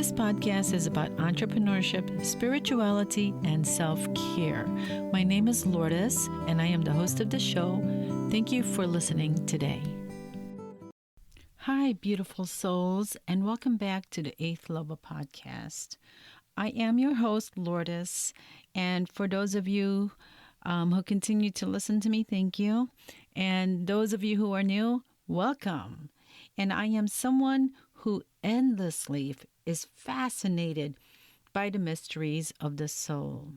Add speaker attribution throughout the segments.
Speaker 1: This podcast is about entrepreneurship, spirituality, and self-care. My name is Lourdes, and I am the host of the show. Thank you for listening today. Hi, beautiful souls, and welcome back to the Eighth Level Podcast. I am your host, Lourdes, and for those of you who continue to listen to me, thank you. And those of you who are new, welcome. And I am someone who endlessly is fascinated by the mysteries of the soul.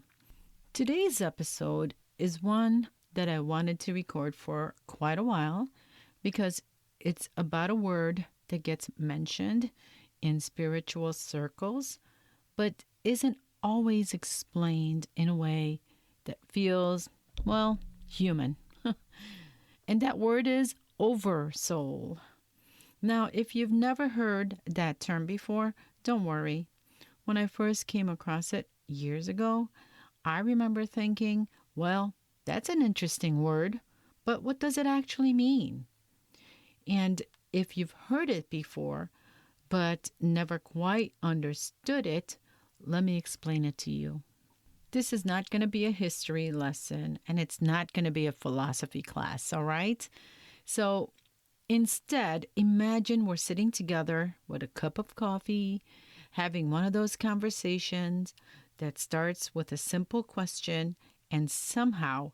Speaker 1: Today's episode is one that I wanted to record for quite a while because it's about a word that gets mentioned in spiritual circles, but isn't always explained in a way that feels, well, human. And that word is Oversoul. Now, if you've never heard that term before, don't worry. When I first came across it years ago, I remember thinking, well, that's an interesting word, but what does it actually mean? And if you've heard it before, but never quite understood it, let me explain it to you. This is not going to be a history lesson, and it's not going to be a philosophy class, all right? So instead, imagine we're sitting together with a cup of coffee, having one of those conversations that starts with a simple question and somehow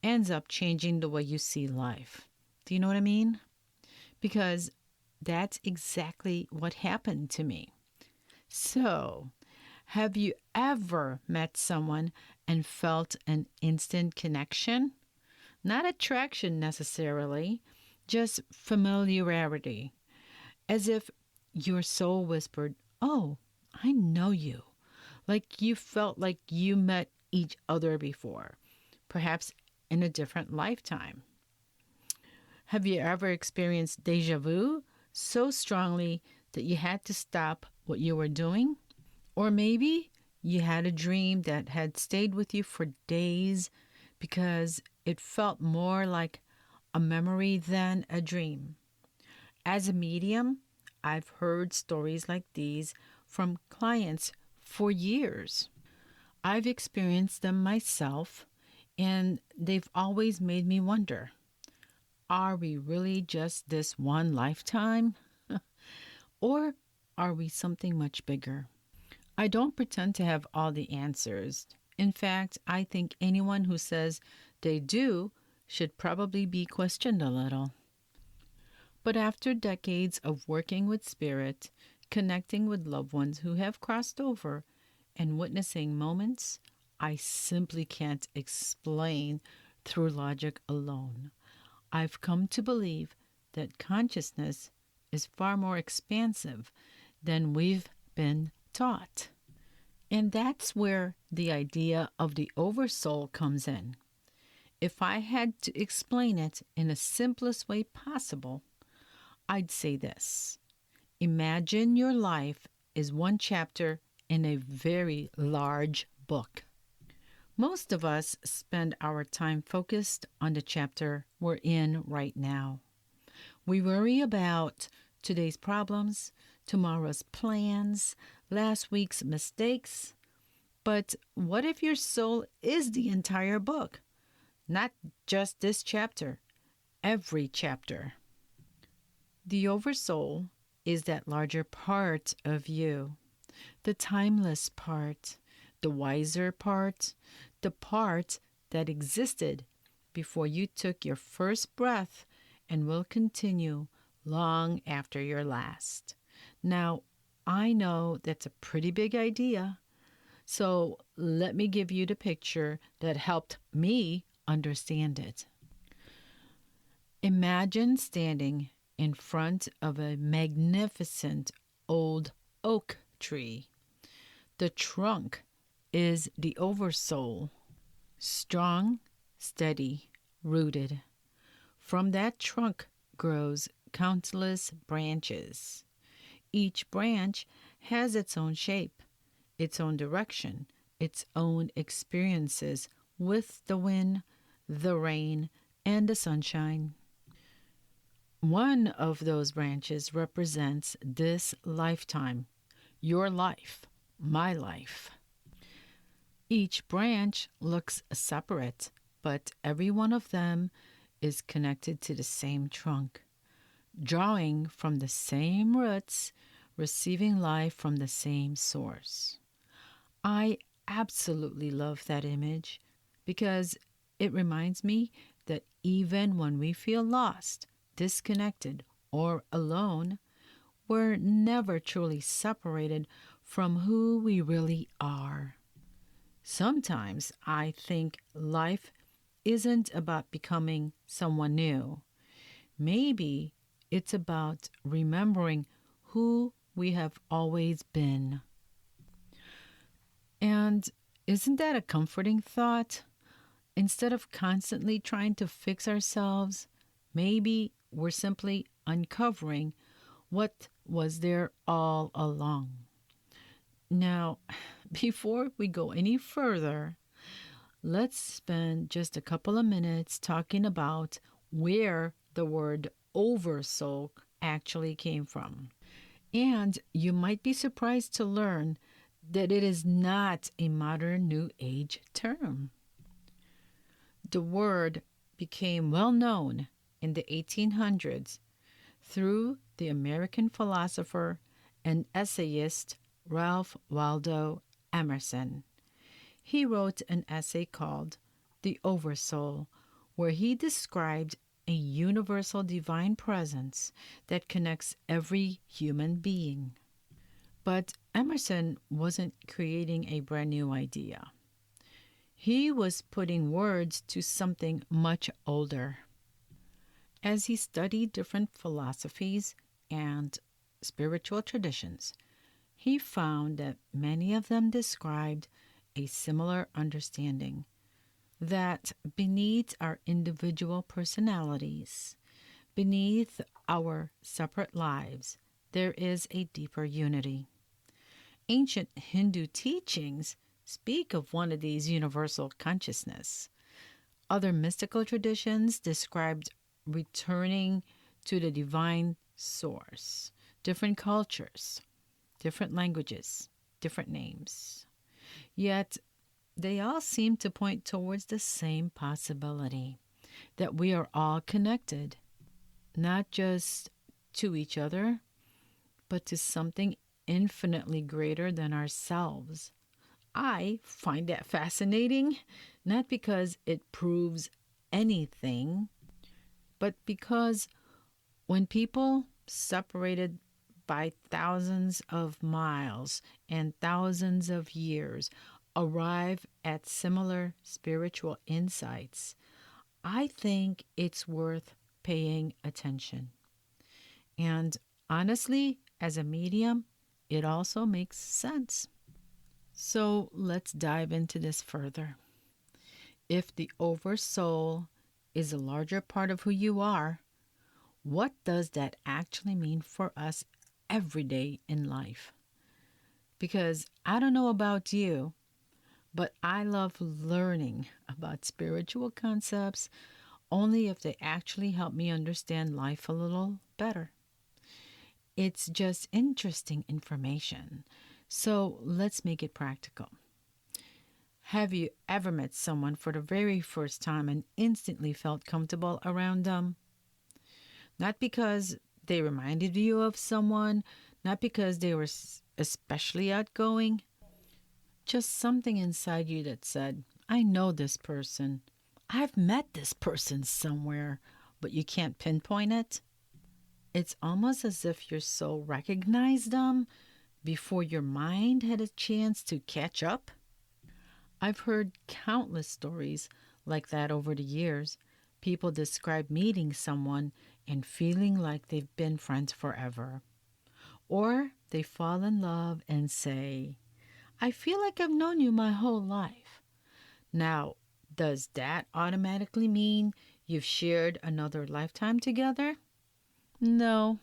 Speaker 1: ends up changing the way you see life. Do you know what I mean? Because that's exactly what happened to me. So, have you ever met someone and felt an instant connection? Not attraction necessarily, just familiarity. As if your soul whispered, "Oh, I know you." Like you felt like you met each other before, perhaps in a different lifetime. Have you ever experienced deja vu so strongly that you had to stop what you were doing? Or maybe you had a dream that had stayed with you for days because it felt more like a memory than a dream. As a medium, I've heard stories like these from clients for years. I've experienced them myself, and they've always made me wonder, are we really just this one lifetime? Or are we something much bigger? I don't pretend to have all the answers. In fact, I think anyone who says they do should probably be questioned a little. But after decades of working with spirit, connecting with loved ones who have crossed over, and witnessing moments I simply can't explain through logic alone, I've come to believe that consciousness is far more expansive than we've been taught. And that's where the idea of the Oversoul comes in. If I had to explain it in the simplest way possible, I'd say this. Imagine your life is one chapter in a very large book. Most of us spend our time focused on the chapter we're in right now. We worry about today's problems, tomorrow's plans, last week's mistakes. But what if your soul is the entire book? Not just this chapter, every chapter. The Oversoul is that larger part of you, the timeless part, the wiser part, the part that existed before you took your first breath and will continue long after your last. Now, I know that's a pretty big idea, so let me give you the picture that helped me understand it. Imagine standing in front of a magnificent old oak tree. The trunk is the Oversoul, strong, steady, rooted. From that trunk grows countless branches. Each branch has its own shape, its own direction, its own experiences with the wind, the rain, and the sunshine. One of those branches represents this lifetime, your life, my life. Each branch looks separate, but every one of them is connected to the same trunk, drawing from the same roots, receiving life from the same source. I absolutely love that image because it reminds me that even when we feel lost, disconnected, or alone, we're never truly separated from who we really are. Sometimes I think life isn't about becoming someone new. Maybe it's about remembering who we have always been. And isn't that a comforting thought? Instead of constantly trying to fix ourselves, maybe we're simply uncovering what was there all along. Now, before we go any further, let's spend just a couple of minutes talking about where the word oversoul actually came from. And you might be surprised to learn that it is not a modern New Age term. The word became well known in the 1800s through the American philosopher and essayist Ralph Waldo Emerson. He wrote an essay called The Oversoul, where he described a universal divine presence that connects every human being. But Emerson wasn't creating a brand new idea. He was putting words to something much older. As he studied different philosophies and spiritual traditions, he found that many of them described a similar understanding that beneath our individual personalities, beneath our separate lives, there is a deeper unity. Ancient Hindu teachings speak of one of these universal consciousness. Other mystical traditions described returning to the divine source. Different cultures, different languages, different names. Yet they all seem to point towards the same possibility that we are all connected, not just to each other, but to something infinitely greater than ourselves. I find that fascinating, not because it proves anything, but because when people separated by thousands of miles and thousands of years arrive at similar spiritual insights, I think it's worth paying attention. And honestly, as a medium, it also makes sense. So let's dive into this further. If the oversoul is a larger part of who you are, what does that actually mean for us every day in life? Because I don't know about you, but I love learning about spiritual concepts only if they actually help me understand life a little better. It's just interesting information. So let's make it practical. Have you ever met someone for the very first time and instantly felt comfortable around them? Not because they reminded you of someone, not because they were especially outgoing, just something inside you that said, I know this person. I've met this person somewhere, but you can't pinpoint it. It's almost as if your soul recognized them before your mind had a chance to catch up. I've heard countless stories like that over the years. People describe meeting someone and feeling like they've been friends forever. Or they fall in love and say, I feel like I've known you my whole life. Now, does that automatically mean you've shared another lifetime together? No,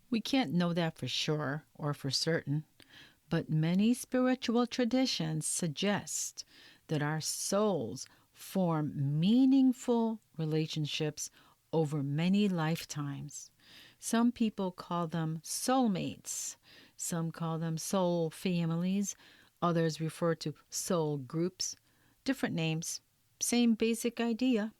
Speaker 1: we can't know that for sure or for certain. But many spiritual traditions suggest that our souls form meaningful relationships over many lifetimes. Some people call them soulmates. Some call them soul families, others refer to soul groups. Different names, same basic idea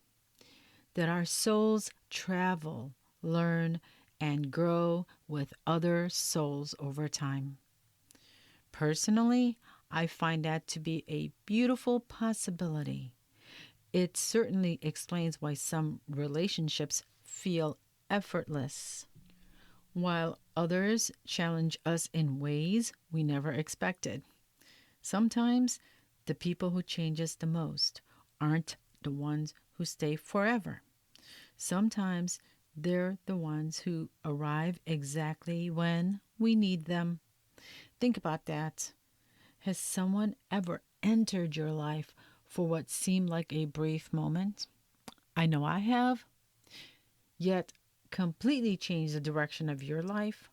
Speaker 1: that our souls travel, learn, and grow with other souls over time. Personally, I find that to be a beautiful possibility. It certainly explains why some relationships feel effortless, while others challenge us in ways we never expected. Sometimes the people who change us the most aren't the ones who stay forever. Sometimes they're the ones who arrive exactly when we need them. Think about that. Has someone ever entered your life for what seemed like a brief moment? I know I have, yet completely changed the direction of your life.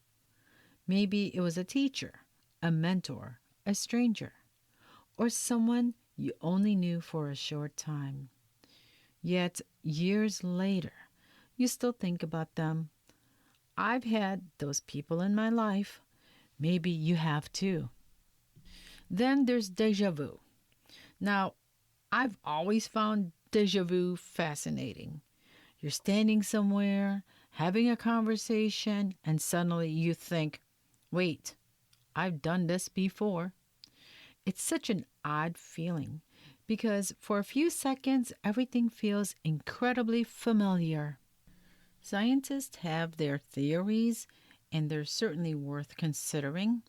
Speaker 1: Maybe it was a teacher, a mentor, a stranger, or someone you only knew for a short time. Yet years later, you still think about them. I've had those people in my life. Maybe you have too. Then there's deja vu. Now, I've always found deja vu fascinating. You're standing somewhere, having a conversation, and suddenly you think, wait, I've done this before. It's such an odd feeling because for a few seconds, everything feels incredibly familiar. Scientists have their theories, and they're certainly worth considering.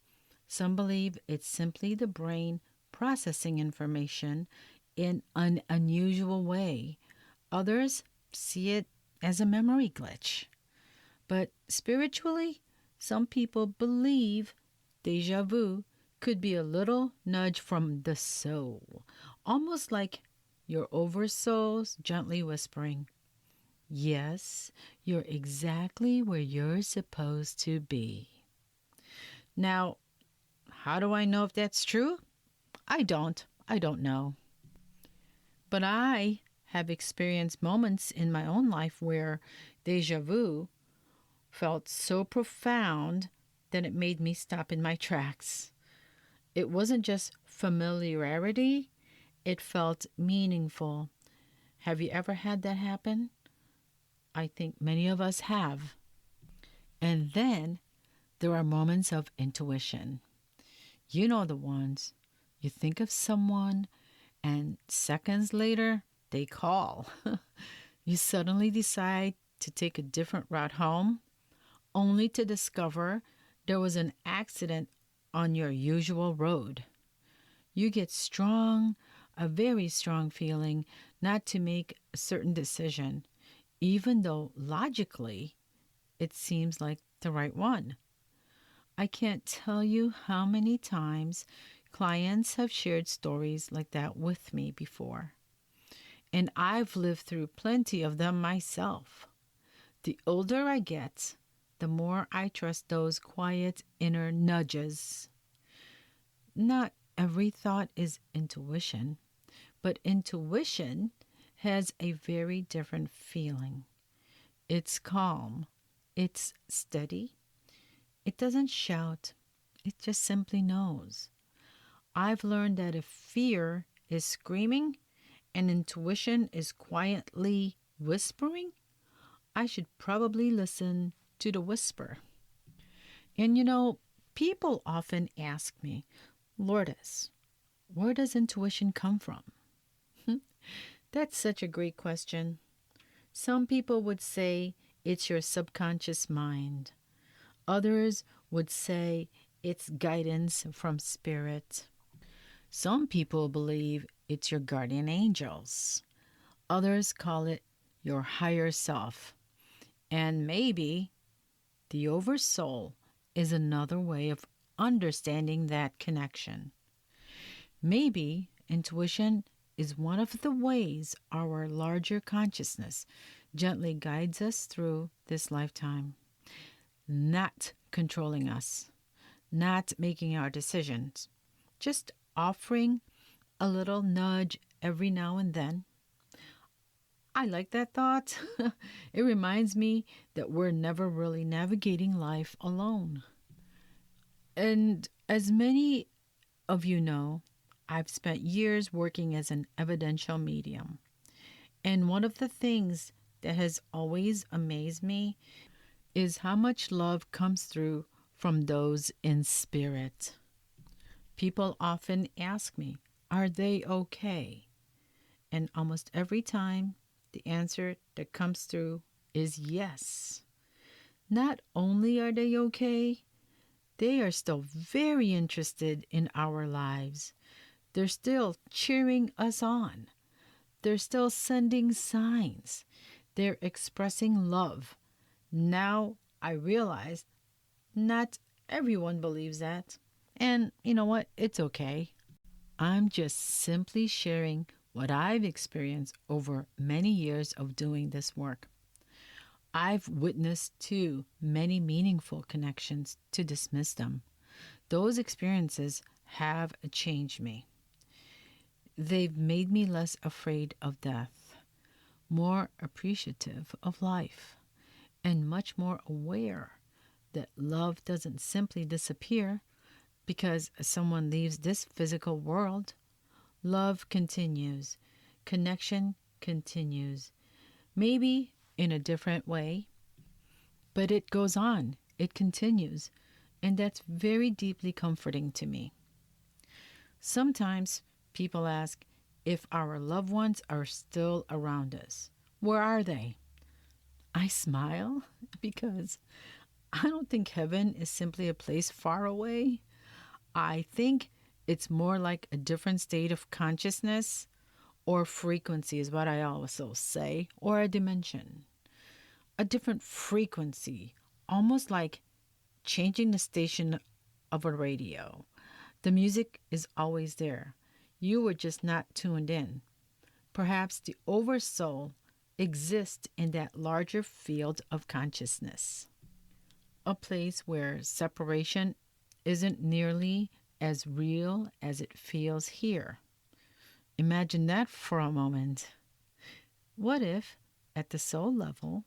Speaker 1: Some believe it's simply the brain processing information in an unusual way. Others see it as a memory glitch. But spiritually, some people believe deja vu could be a little nudge from the soul, almost like your oversoul's gently whispering, yes, you're exactly where you're supposed to be. Now, how do I know if that's true? I don't. I don't know. But I have experienced moments in my own life where deja vu felt so profound that it made me stop in my tracks. It wasn't just familiarity, it felt meaningful. Have you ever had that happen? I think many of us have. And then there are moments of intuition. You know the ones. You think of someone, and seconds later, they call. You suddenly decide to take a different route home, only to discover there was an accident on your usual road. You get strong, a very strong feeling not to make a certain decision, even though logically it seems like the right one. I can't tell you how many times clients have shared stories like that with me before. And I've lived through plenty of them myself. The older I get, the more I trust those quiet inner nudges. Not every thought is intuition, but intuition has a very different feeling. It's calm, it's steady, it doesn't shout, it just simply knows. I've learned that if fear is screaming and intuition is quietly whispering, I should probably listen to the whisper. And people often ask me, Lourdes, where does intuition come from? That's such a great question. Some people would say it's your subconscious mind. Others would say it's guidance from spirit. Some people believe it's your guardian angels. Others call it your higher self. And maybe the Oversoul is another way of understanding that connection. Maybe intuition is one of the ways our larger consciousness gently guides us through this lifetime, not controlling us, not making our decisions, just offering a little nudge every now and then. I like that thought. It reminds me that we're never really navigating life alone. And as many of you know, I've spent years working as an evidential medium. And one of the things that has always amazed me is how much love comes through from those in spirit. People often ask me, are they okay? And almost every time, the answer that comes through is yes. Not only are they okay, they are still very interested in our lives. They're still cheering us on. They're still sending signs. They're expressing love. Now I realize not everyone believes that. And you know what? It's okay. I'm just simply sharing what I've experienced over many years of doing this work. I've witnessed too many meaningful connections to dismiss them. Those experiences have changed me. They've made me less afraid of death, more appreciative of life, and much more aware that love doesn't simply disappear because someone leaves this physical world. Love continues, connection continues, maybe in a different way, but it goes on, it continues, and that's very deeply comforting to me. Sometimes people ask if our loved ones are still around us. Where are they? I smile because I don't think heaven is simply a place far away. I think it's more like a different state of consciousness or frequency, is what I also say, or a dimension. A different frequency, almost like changing the station of a radio. The music is always there. You were just not tuned in. Perhaps the Oversoul exists in that larger field of consciousness, a place where separation isn't nearly as real as it feels here. Imagine that for a moment. What if, at the soul level,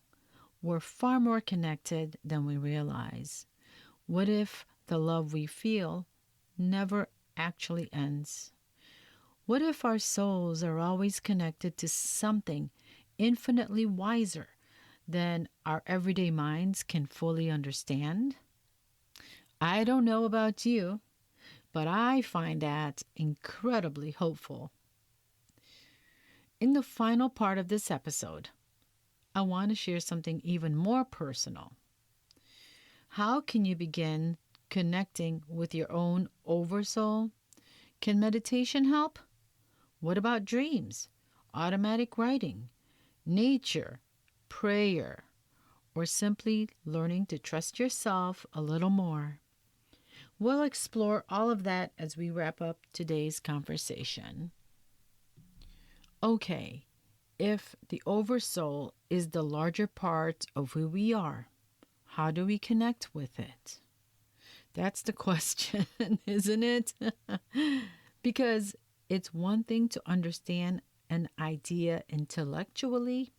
Speaker 1: we're far more connected than we realize? What if the love we feel never actually ends? What if our souls are always connected to something infinitely wiser than our everyday minds can fully understand? I don't know about you, but I find that incredibly hopeful. In the final part of this episode, I want to share something even more personal. How can you begin connecting with your own oversoul? Can meditation help? What about dreams, automatic writing, nature, prayer, or simply learning to trust yourself a little more? We'll explore all of that as we wrap up today's conversation. Okay, if the oversoul is the larger part of who we are, how do we connect with it? That's the question, isn't it? Because it's one thing to understand an idea intellectually,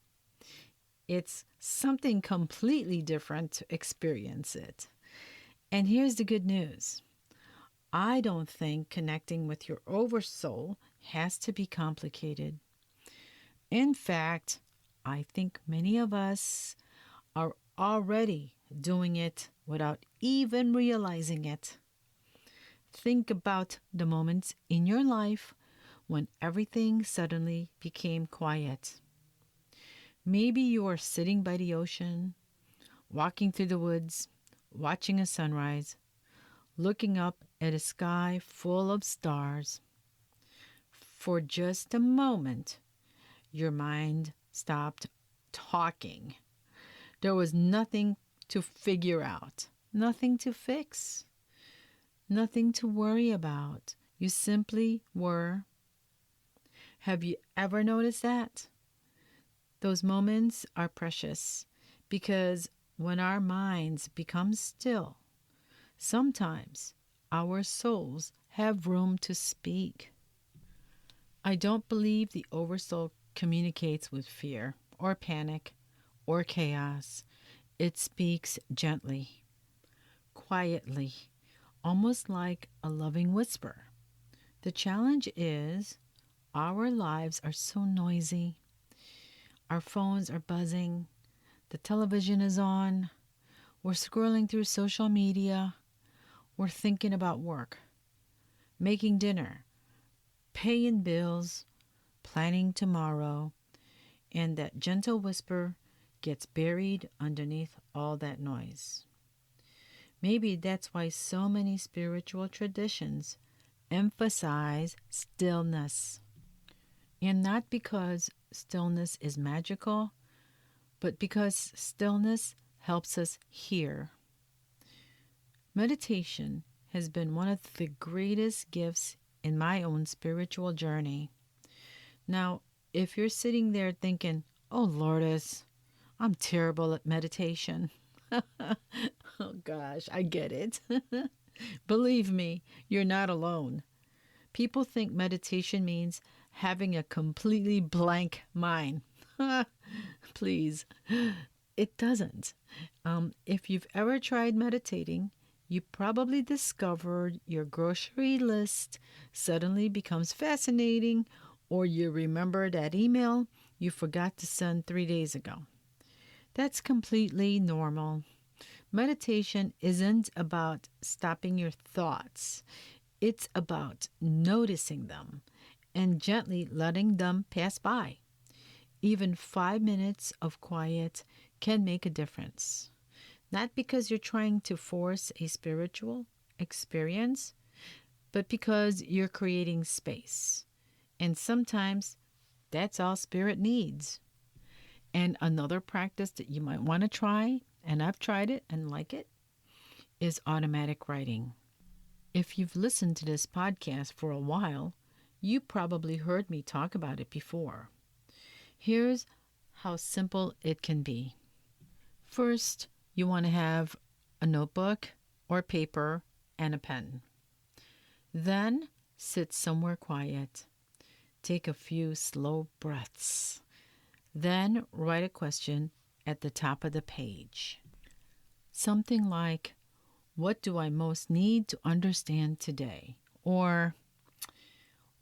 Speaker 1: it's something completely different to experience it. And here's the good news. I don't think connecting with your oversoul has to be complicated. In fact, I think many of us are already doing it without even realizing it. Think about the moments in your life when everything suddenly became quiet. Maybe you are sitting by the ocean, walking through the woods, watching a sunrise, looking up at a sky full of stars. For just a moment, your mind stopped talking. There was nothing to figure out, nothing to fix, nothing to worry about. You simply were. Have you ever noticed that? Those moments are precious because when our minds become still, sometimes our souls have room to speak. I don't believe the oversoul communicates with fear or panic or chaos. It speaks gently, quietly, almost like a loving whisper. The challenge is our lives are so noisy. Our phones are buzzing. The television is on. We're scrolling through social media. We're thinking about work, making dinner, paying bills, planning tomorrow, and that gentle whisper gets buried underneath all that noise. Maybe that's why so many spiritual traditions emphasize stillness. And not because stillness is magical, but because stillness helps us hear. Meditation has been one of the greatest gifts in my own spiritual journey. Now, if you're sitting there thinking, oh, Lourdes, I'm terrible at meditation. Oh, gosh, I get it. Believe me, you're not alone. People think meditation means having a completely blank mind. Please, it doesn't. If you've ever tried meditating, you probably discovered your grocery list suddenly becomes fascinating, or you remember that email you forgot to send 3 days ago. That's completely normal. Meditation isn't about stopping your thoughts. It's about noticing them and gently letting them pass by. Even 5 minutes of quiet can make a difference. Not because you're trying to force a spiritual experience, but because you're creating space. And sometimes that's all spirit needs. And another practice that you might want to try, and I've tried it and like it, is automatic writing. If you've listened to this podcast for a while, you probably heard me talk about it before. Here's how simple it can be. First, you want to have a notebook or paper and a pen. Then, sit somewhere quiet. Take a few slow breaths. Then, write a question at the top of the page. Something like, what do I most need to understand today? Or,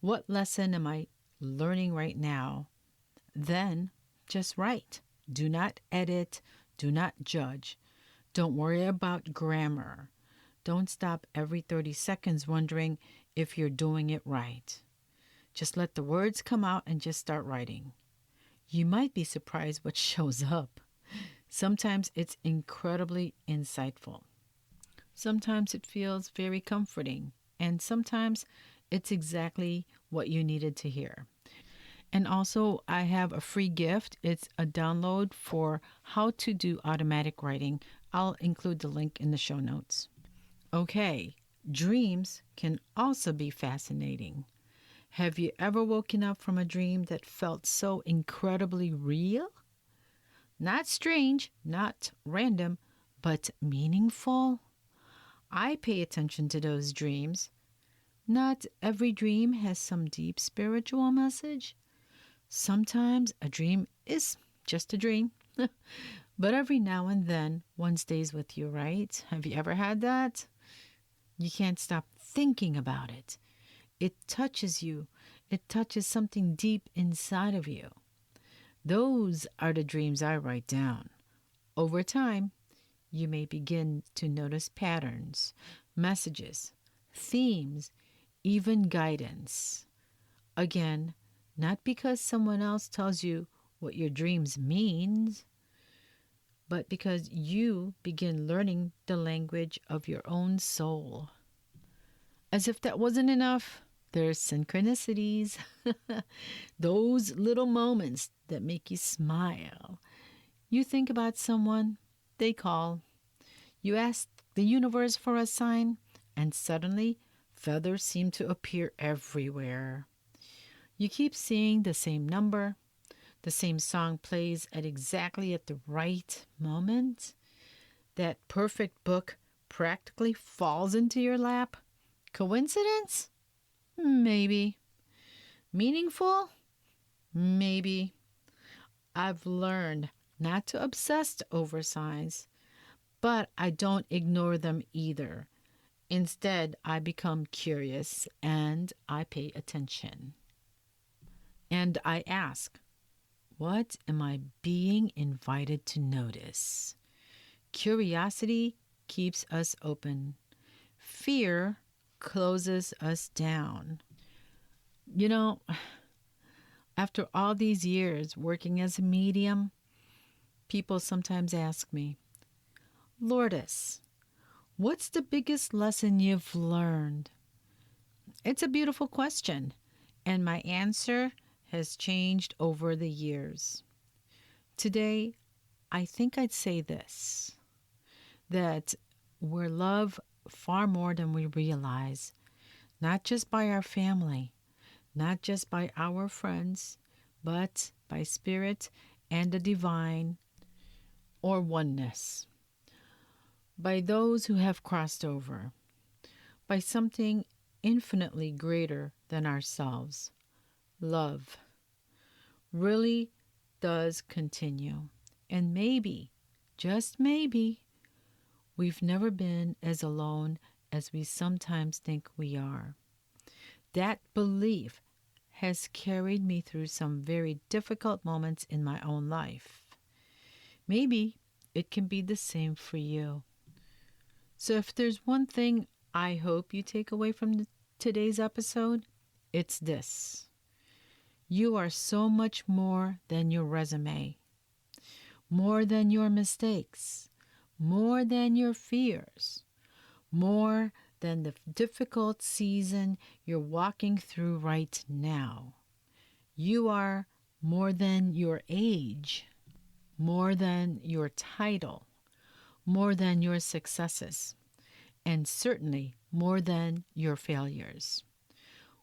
Speaker 1: what lesson am I learning right now? Then, just write. Do not edit. Do not judge. Don't worry about grammar. Don't stop every 30 seconds wondering if you're doing it right. Just let the words come out and just start writing. You might be surprised what shows up. Sometimes it's incredibly insightful. Sometimes it feels very comforting, and sometimes it's exactly what you needed to hear. And also, I have a free gift. It's a download for how to do automatic writing. I'll include the link in the show notes. Okay, dreams can also be fascinating. Have you ever woken up from a dream that felt so incredibly real? Not strange, not random, but meaningful? I pay attention to those dreams. Not every dream has some deep spiritual message. Sometimes a dream is just a dream. But every now and then, one stays with you, right? Have you ever had that? You can't stop thinking about it. It touches you. It touches something deep inside of you. Those are the dreams I write down. Over time, you may begin to notice patterns, messages, themes, even guidance. Again, not because someone else tells you what your dreams means, but because you begin learning the language of your own soul. As if that wasn't enough, there's synchronicities. Those little moments that make you smile. You think about someone, they call. You ask the universe for a sign, and suddenly feathers seem to appear everywhere. You keep seeing the same number. The same song plays exactly at the right moment. That perfect book practically falls into your lap. Coincidence? Maybe. Meaningful? Maybe. I've learned not to obsess over signs, but I don't ignore them either. Instead, I become curious and I pay attention. And I ask, what am I being invited to notice? Curiosity keeps us open. Fear closes us down. You know, after all these years working as a medium, people sometimes ask me, Lourdes, what's the biggest lesson you've learned? It's a beautiful question, and my answer has changed over the years. Today, I think I'd say this, that we're loved far more than we realize, not just by our family, not just by our friends, but by spirit and the divine or oneness, by those who have crossed over, by something infinitely greater than ourselves. Love really does continue. And maybe, just maybe, we've never been as alone as we sometimes think we are. That belief has carried me through some very difficult moments in my own life. Maybe it can be the same for you. So if there's one thing I hope you take away from today's episode, it's this. You are so much more than your resume, more than your mistakes, more than your fears, more than the difficult season you're walking through right now. You are more than your age, more than your title, more than your successes, and certainly more than your failures.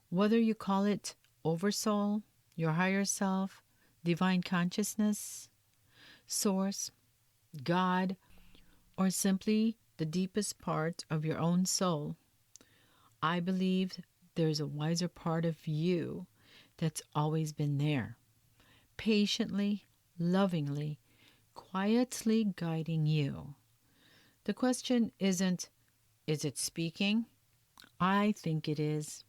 Speaker 1: Whether you call it Oversoul, your higher self, divine consciousness, source, God, or simply the deepest part of your own soul, I believe there's a wiser part of you that's always been there, patiently, lovingly, quietly guiding you. The question isn't, is it speaking? I think it is.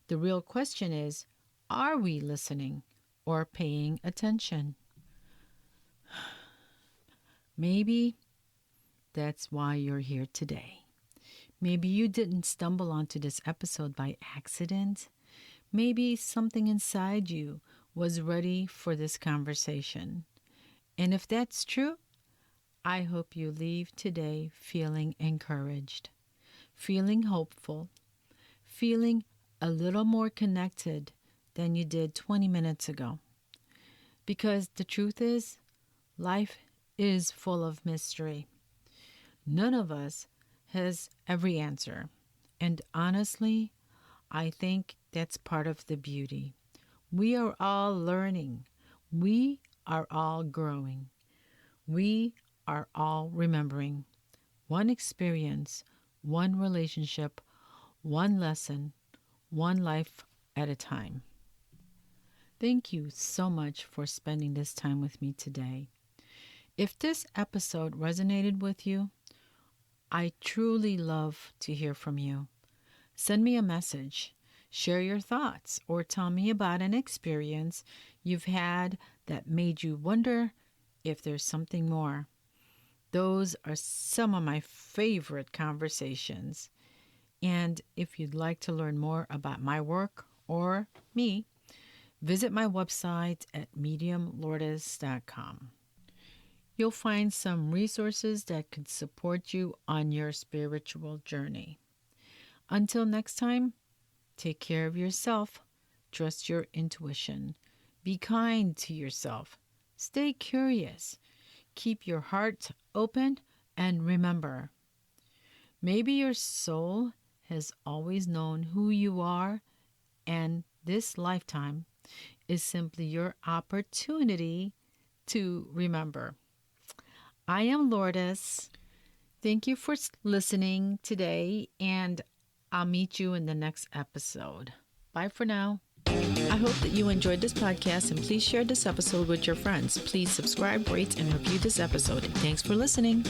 Speaker 1: The real question is, are we listening or paying attention? Maybe that's why you're here today. Maybe you didn't stumble onto this episode by accident. Maybe something inside you was ready for this conversation. And if that's true, I hope you leave today feeling encouraged, feeling hopeful, feeling a little more connected than you did 20 minutes ago. Because the truth is, life is full of mystery. None of us has every answer. And honestly, I think that's part of the beauty. We are all learning. We are all growing. We are all remembering. One experience, one relationship, one lesson, one life at a time. Thank you so much for spending this time with me today. If this episode resonated with you, I truly love to hear from you. Send me a message, share your thoughts, or tell me about an experience you've had that made you wonder if there's something more. Those are some of my favorite conversations. And if you'd like to learn more about my work or me, visit my website at mediumlourdes.com. You'll find some resources that could support you on your spiritual journey. Until next time, take care of yourself, trust your intuition, be kind to yourself, stay curious, keep your heart open, and remember, maybe your soul has always known who you are, and this lifetime is simply your opportunity to remember. I am Lourdes. Thank you for listening today, and I'll meet you in the next episode. Bye for now. I hope that you enjoyed this podcast, and please share this episode with your friends. Please subscribe, rate, and review this episode. Thanks for listening.